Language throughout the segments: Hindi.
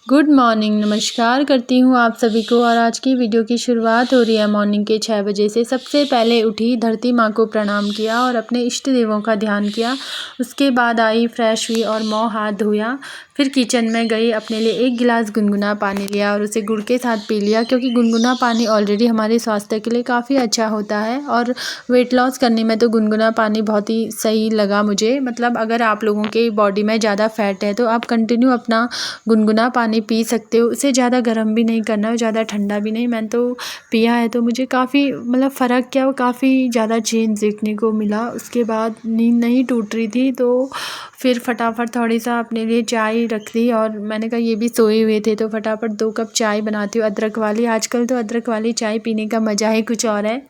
गुड मॉर्निंग, नमस्कार करती हूँ आप सभी को। और आज की वीडियो की शुरुआत हो रही है मॉर्निंग के 6 बजे से। सबसे पहले उठी, धरती माँ को प्रणाम किया और अपने इष्ट देवों का ध्यान किया। उसके बाद आई, फ्रेश हुई और मुँह हाथ धोया। फिर किचन में गई, अपने लिए 1 गिलास गुनगुना पानी लिया और उसे गुड़ के साथ पी लिया, क्योंकि गुनगुना पानी ऑलरेडी हमारे स्वास्थ्य के लिए काफ़ी अच्छा होता है। और वेट लॉस करने में तो गुनगुना पानी बहुत ही सही लगा मुझे। मतलब अगर आप लोगों के बॉडी में ज़्यादा फैट है तो आप कंटिन्यू अपना गुनगुना पानी पी सकते हो। उसे ज़्यादा गर्म भी नहीं करना और ज़्यादा ठंडा भी नहीं। मैंने तो पिया है तो मुझे काफ़ी मतलब फ़र्क क्या, काफ़ी ज़्यादा चेंज देखने को मिला। उसके बाद नींद नहीं टूट रही थी तो फिर फटाफट थोड़ी सा अपने लिए चाय रख दी। और मैंने कहा ये भी सोए हुए थे तो फटाफट 2 कप चाय बनाती हूँ, अदरक वाली। आजकल तो अदरक वाली चाय पीने का मज़ा ही कुछ और है।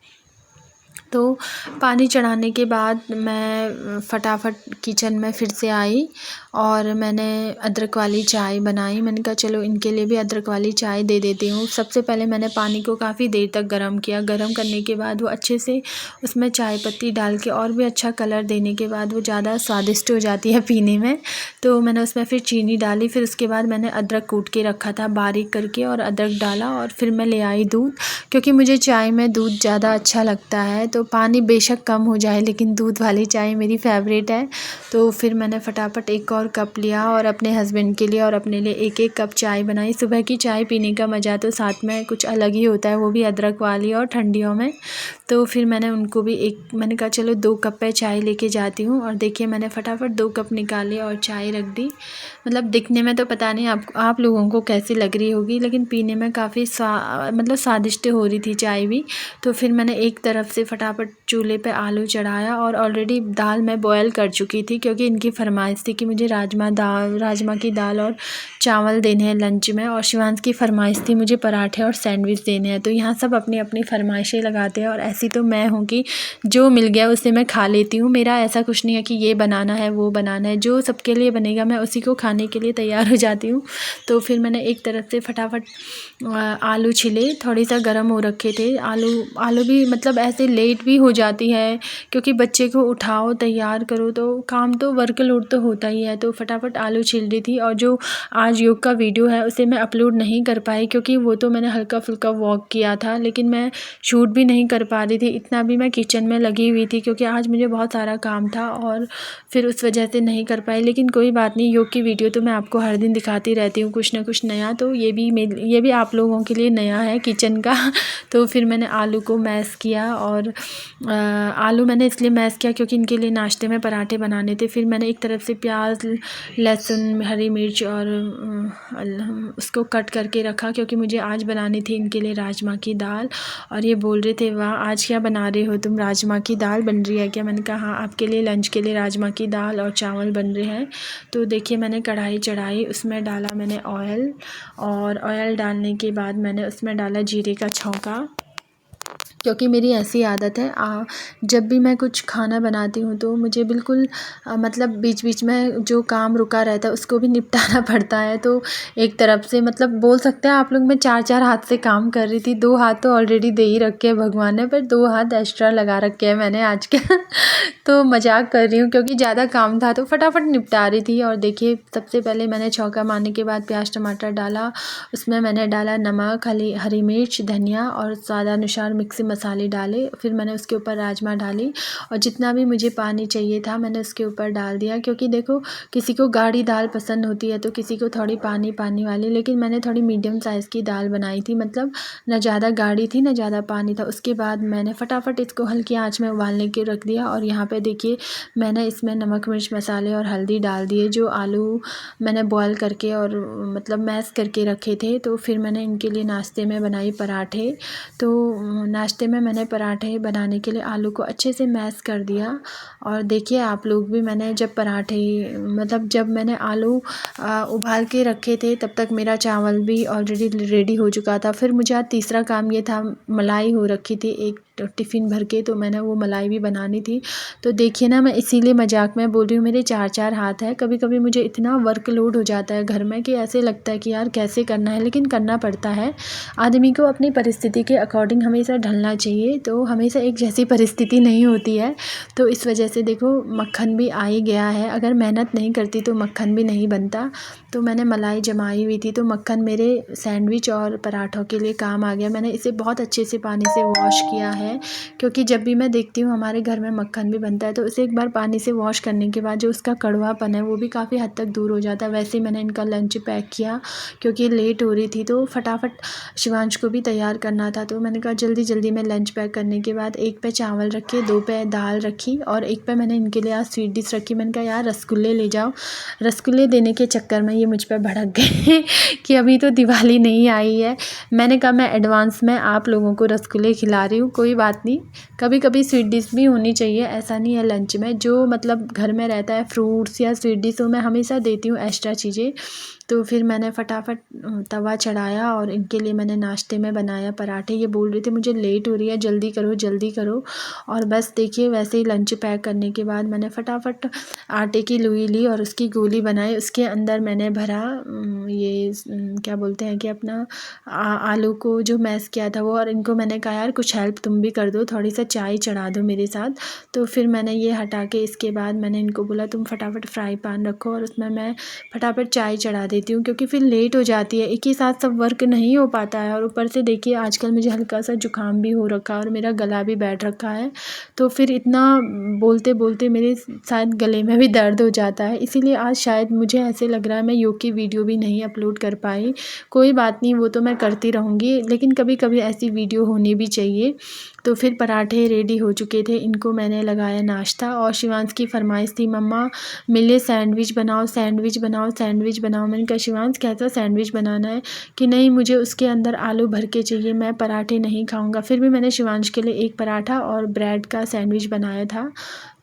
तो पानी चढ़ाने के बाद मैं फटाफट किचन में फिर से आई और मैंने अदरक वाली चाय बनाई। मैंने कहा चलो इनके लिए भी अदरक वाली चाय दे देती हूँ। सबसे पहले मैंने पानी को काफ़ी देर तक गर्म किया। गर्म करने के बाद वो अच्छे से उसमें चाय पत्ती डाल के और भी अच्छा कलर देने के बाद वो ज़्यादा स्वादिष्ट हो जाती है पीने में। तो मैंने उसमें फिर चीनी डाली। फिर उसके बाद मैंने अदरक कूट के रखा था बारीक करके और अदरक डाला और फिर मैं ले आई दूध, क्योंकि मुझे चाय में दूध ज़्यादा अच्छा लगता है। तो पानी बेशक कम हो जाए लेकिन दूध वाली चाय मेरी फेवरेट है। तो फिर मैंने फटाफट 1 और कप लिया और अपने हस्बैंड के लिए और अपने लिए 1-1 कप चाय बनाई। सुबह की चाय पीने का मज़ा तो साथ में कुछ अलग ही होता है, वो भी अदरक वाली और ठंडियों में। तो फिर मैंने उनको भी मैंने कहा चलो 2 कप पे चाय लेके जाती हूँ। और देखिए मैंने फटाफट 2 कप निकाले और चाय रख दी। मतलब दिखने में तो पता नहीं आप लोगों को कैसी लग रही होगी, लेकिन पीने में काफ़ी मतलब स्वादिष्ट हो रही थी चाय भी। तो फिर मैंने एक तरफ से फटाफट चूल्हे पे आलू चढ़ाया और ऑलरेडी दाल मैं बॉयल कर चुकी थी, क्योंकि इनकी फरमाइश थी कि मुझे राजमा की दाल और चावल देने हैं लंच में। और शिवांश की फरमाइश थी मुझे पराठे और सैंडविच देने हैं। तो यहाँ सब अपनी अपनी फरमाइशें लगाते हैं और ऐसी तो मैं हूँ कि जो मिल गया उसे मैं खा लेती हूँ। मेरा ऐसा कुछ नहीं है कि ये बनाना है वो बनाना है, जो सबके लिए बनेगा मैं उसी को खाने के लिए तैयार हो जाती हूँ। तो फिर मैंने एक तरफ से फटाफट आलू छिले, थोड़ी सा गर्म हो रखे थे। आलू भी मतलब ऐसे लेट भी हो जाती है, क्योंकि बच्चे को उठाओ तैयार करो तो काम तो वर्कलोड तो होता ही है। तो फटाफट आलू छिल रही थी। और जो आज योग का वीडियो है उसे मैं अपलोड नहीं कर पाई, क्योंकि वो तो मैंने हल्का फुल्का वॉक किया था, लेकिन मैं शूट भी नहीं कर पा रही थी। इतना भी मैं किचन में लगी हुई थी क्योंकि आज मुझे बहुत सारा काम था और फिर उस वजह से नहीं कर पाई। लेकिन कोई बात नहीं, योग की वीडियो तो मैं आपको हर दिन दिखाती रहती हूँ कुछ ना कुछ नया। तो ये भी आप लोगों के लिए नया है किचन का। तो फिर मैंने आलू को मैश किया और आलू मैंने इसलिए मैश किया क्योंकि इनके लिए नाश्ते में पराठे बनाने थे। फिर मैंने एक तरफ से प्याज, लहसुन, हरी मिर्च और उसको कट करके रखा, क्योंकि मुझे आज बनानी थी इनके लिए राजमा की दाल। और ये बोल रहे थे वाह आज क्या बना रहे हो तुम, राजमा की दाल बन रही है क्या? मैंने कहा हाँ, आपके लिए लंच के लिए राजमा की दाल और चावल बन रहे हैं। तो देखिए मैंने कढ़ाई चढ़ाई, उसमें डाला मैंने ऑयल। और ऑयल डालने के बाद मैंने उसमें डाला जीरे का छौंका, क्योंकि मेरी ऐसी आदत है जब भी मैं कुछ खाना बनाती हूँ तो मुझे बिल्कुल मतलब बीच बीच में जो काम रुका रहता है उसको भी निपटाना पड़ता है। तो एक तरफ से मतलब बोल सकते हैं आप लोग, मैं 4-4 हाथ से काम कर रही थी। 2 हाथ तो ऑलरेडी दे ही रखे हैं भगवान ने, पर 2 हाथ एक्स्ट्रा लगा रखे हैं मैंने आज के। तो मजाक कर रही हूँ, क्योंकि ज़्यादा काम था तो फटाफट निपटा रही थी। और देखिए सबसे पहले मैंने छौंका मारने के बाद प्याज टमाटर डाला। उसमें मैंने डाला नमक, हरी मिर्च, धनिया और स्वादानुसार मिक्सी मसाले डाले। फिर मैंने उसके ऊपर राजमा डाली और जितना भी मुझे पानी चाहिए था मैंने उसके ऊपर डाल दिया, क्योंकि देखो किसी को गाढ़ी दाल पसंद होती है तो किसी को थोड़ी पानी पानी वाली, लेकिन मैंने थोड़ी मीडियम साइज़ की दाल बनाई थी। मतलब न ज़्यादा गाढ़ी थी न ज़्यादा पानी था। उसके बाद मैंने फटाफट इसको हल्की आंच में उबालने के रख दिया। और यहाँ पे देखिए मैंने इसमें नमक, मिर्च, मसाले और हल्दी डाल दिए। जो आलू मैंने बॉयल करके और मतलब मैश करके रखे थे। तो फिर मैंने इनके लिए नाश्ते में बनाई पराठे। तो नाश्ते में मैंने पराठे बनाने के लिए आलू को अच्छे से मैश कर दिया। और देखिए आप लोग भी, मैंने जब पराठे मतलब जब मैंने आलू उबाल के रखे थे तब तक मेरा चावल भी ऑलरेडी रेडी हो चुका था। फिर मुझे आज तीसरा काम ये था, मलाई हो रखी थी 1 टिफ़िन भर के, तो मैंने वो मलाई भी बनानी थी। तो देखिए ना, मैं इसीलिए मजाक में बोल रही हूँ मेरे 4-4 हाथ हैं। कभी कभी मुझे इतना वर्कलोड हो जाता है घर में कि ऐसे लगता है कि यार कैसे करना है, लेकिन करना पड़ता है। आदमी को अपनी परिस्थिति के अकॉर्डिंग हमेशा ढलना चाहिए, तो हमेशा एक जैसी परिस्थिति नहीं होती है। तो इस वजह से देखो मक्खन भी आ ही गया है। अगर मेहनत नहीं करती तो मक्खन भी नहीं बनता। तो मैंने मलाई जमाई हुई थी, तो मक्खन मेरे सैंडविच और पराठों के लिए काम आ गया। मैंने इसे बहुत अच्छे से पानी से वॉश किया है, क्योंकि जब भी मैं देखती हूँ हमारे घर में मक्खन भी बनता है तो उसे एक बार पानी से वॉश करने के बाद जो उसका कड़वापन है वो भी काफ़ी हद तक दूर हो जाता है। वैसे ही मैंने इनका लंच पैक किया, क्योंकि लेट हो रही थी तो फटाफट शिवांश को भी तैयार करना था। तो मैंने कहा जल्दी जल्दी में लंच पैक करने के बाद एक पे चावल रखे, 2 पे दाल रखी और एक पे मैंने इनके लिए आज स्वीट डिश रखी। मैंने कहा यार रसगुल्ले ले जाओ। रसगुल्ले देने के चक्कर में ये मुझ पर भड़क गए कि अभी तो दिवाली नहीं आई है। मैंने कहा मैं एडवांस में आप लोगों को रसगुल्ले खिला रही हूँ, कोई बात नहीं, कभी कभी स्वीट डिश भी होनी चाहिए, ऐसा नहीं है। लंच में जो मतलब घर में रहता है फ्रूट्स या स्वीट डिश, तो मैं हमेशा देती हूँ एक्स्ट्रा चीज़ें। तो फिर मैंने फटाफट तवा चढ़ाया और इनके लिए मैंने नाश्ते में बनाया पराठे। ये बोल रहे थे मुझे लेट हो रही है, जल्दी करो जल्दी करो। और बस देखिए वैसे ही लंच पैक करने के बाद मैंने फटाफट आटे की लोई ली और उसकी गोली बनाई। उसके अंदर मैंने भरा क्या बोलते हैं कि अपना आलू को जो मैश किया था वो। और इनको मैंने कहा यार कुछ हेल्प तुम भी कर दो, थोड़ी सा चाय चढ़ा दो मेरे साथ। तो फिर मैंने ये हटा के इसके बाद मैंने इनको बोला तुम फटाफट फ्राई पैन रखो और उसमें मैं फटाफट चाय चढ़ा देती हूँ, क्योंकि फिर लेट हो जाती है, एक ही साथ सब वर्क नहीं हो पाता है। और ऊपर से देखिए आजकल मुझे हल्का सा जुकाम भी हो रखा है और मेरा गला भी बैठ रखा है। तो फिर इतना बोलते बोलते मेरे शायद गले में भी दर्द हो जाता है, इसीलिए आज शायद मुझे ऐसे लग रहा है मैं योग की वीडियो भी नहीं अपलोड कर पाई। कोई बात नहीं, वो तो मैं करती रहूँगी, लेकिन कभी कभी ऐसी वीडियो होनी भी चाहिए। तो फिर पराठे रेडी हो चुके थे, इनको मैंने लगाया नाश्ता। और शिवांश की फरमाइश थी मम्मा मिले सैंडविच बनाओ सैंडविच बनाओ सैंडविच बनाओ। मैंने कहा शिवांश कैसा सैंडविच बनाना है, कि नहीं मुझे उसके अंदर आलू भर के चाहिए, मैं पराठे नहीं खाऊंगा। फिर भी मैंने शिवांश के लिए एक पराठा और ब्रेड का सैंडविच बनाया था।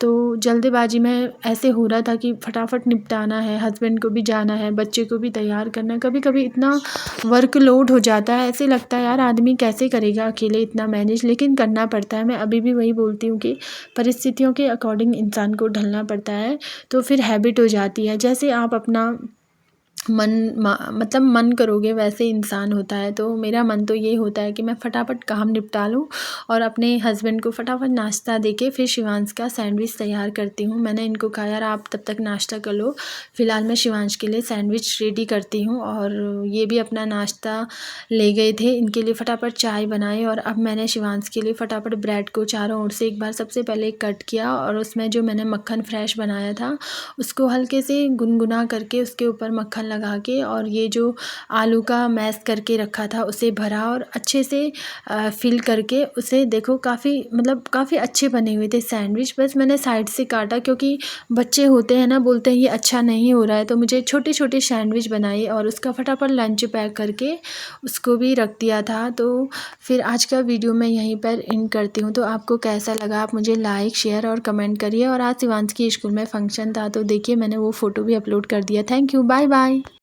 तो जल्दबाजी में ऐसे हो रहा था कि फटाफट निपटाना है, हस्बैंड को भी जाना है, बच्चे को भी तैयार करना है। कभी कभी इतना वर्कलोड हो जाता है, ऐसे लगता है यार आदमी कैसे करेगा अकेले इतना मैनेज, लेकिन करना पड़ता है। मैं अभी भी वही बोलती हूँ कि परिस्थितियों के अकॉर्डिंग इंसान को ढलना पड़ता है, तो फिर हैबिट हो जाती है। जैसे आप अपना मतलब मन करोगे वैसे इंसान होता है। तो मेरा मन तो ये होता है कि मैं फटाफट काम निपटा लूँ और अपने हस्बैंड को फटाफट नाश्ता देके फिर शिवांश का सैंडविच तैयार करती हूँ। मैंने इनको कहा यार आप तब तक नाश्ता कर लो, फ़िलहाल मैं शिवांश के लिए सैंडविच रेडी करती हूँ। और ये भी अपना नाश्ता ले गए थे, इनके लिए फटाफट चाय बनाई। और अब मैंने शिवांश के लिए फटाफट ब्रेड को चारों ओर से एक बार सबसे पहले कट किया और उसमें जो मैंने मक्खन फ्रेश बनाया था उसको हल्के से गुनगुना करके उसके ऊपर मक्खन लगा के और ये जो आलू का मैश करके रखा था उसे भरा और अच्छे से फिल करके उसे देखो काफ़ी अच्छे बने हुए थे सैंडविच। बस मैंने साइड से काटा, क्योंकि बच्चे होते हैं ना बोलते हैं ये अच्छा नहीं हो रहा है, तो मुझे छोटे छोटे सैंडविच बनाई और उसका फटाफट लंच पैक करके उसको भी रख दिया था। तो फिर आज का वीडियो मैं यहीं पर एंड करती हूँ। तो आपको कैसा लगा आप मुझे लाइक शेयर और कमेंट करिए। और आज शिवांश की स्कूल में फंक्शन था, तो देखिए मैंने वो फ़ोटो भी अपलोड कर दिया। Thank you, bye bye.